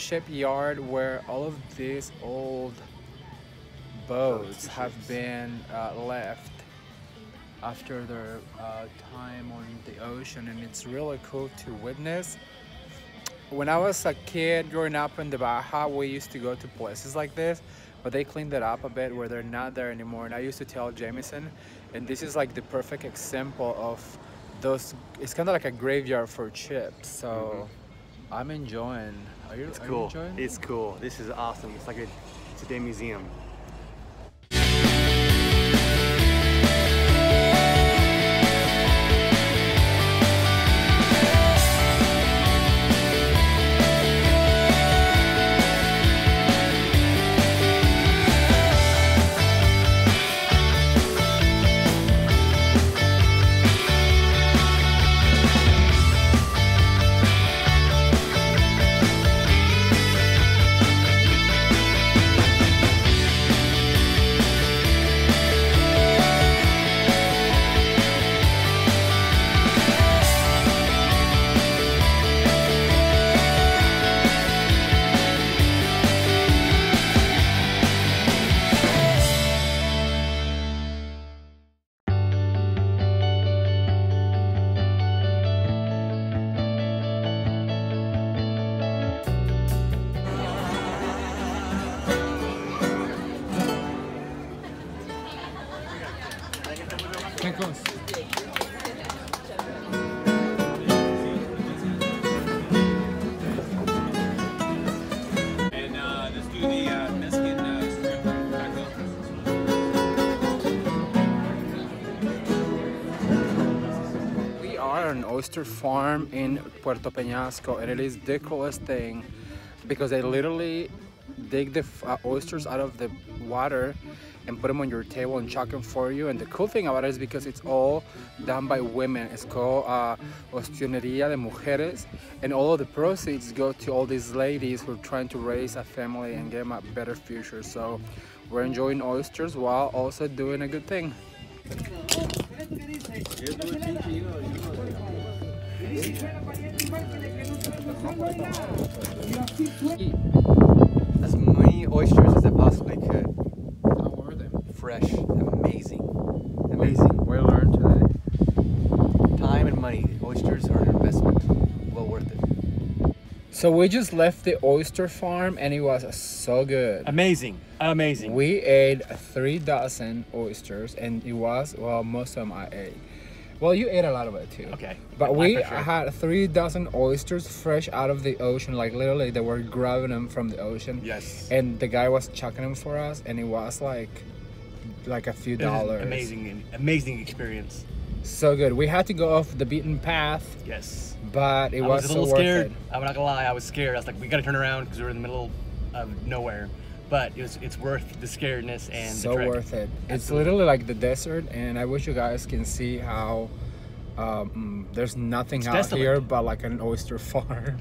shipyard where all of these old boats have been left after their time on the ocean, and it's really cool to witness. When I was a kid growing up in the Baja, we used to go to places like this, but they cleaned it up a bit where they're not there anymore. And I used to tell Jameson, and this is like the perfect example of those. It's kind of like a graveyard for ships. So I'm enjoying. Are you enjoying? It's cool. This is awesome. It's like it's a day museum. An oyster farm in Puerto Peñasco, and it is the coolest thing because they literally dig the oysters out of the water and put them on your table and chuck them for you. And the cool thing about it is because it's all done by women. It's called Ostioneria de Mujeres, and all of the proceeds go to all these ladies who are trying to raise a family and give them a better future. So we're enjoying oysters while also doing a good thing. As many oysters as I possibly could. How were they? Fresh, amazing, amazing. We learned today. Time and money. Oysters are an investment. Well worth it. So we just left the oyster farm, and it was so good. Amazing, amazing. We ate 3 dozen oysters, and it was, well, most of them I ate. Well, you ate a lot of it too. Okay. But we had 3 dozen oysters fresh out of the ocean. Like literally, they were grabbing them from the ocean. Yes. And the guy was chucking them for us, and it was like a few dollars. Amazing experience. So good. We had to go off the beaten path. Yes. But it was a little so scared. worth it. I'm not gonna lie, I was scared. I was like, we gotta turn around because we're in the middle of nowhere. But it's worth the scaredness and so the trek. worth it. It's literally like the desert, and I wish you guys can see how there's nothing out here but like an oyster farm.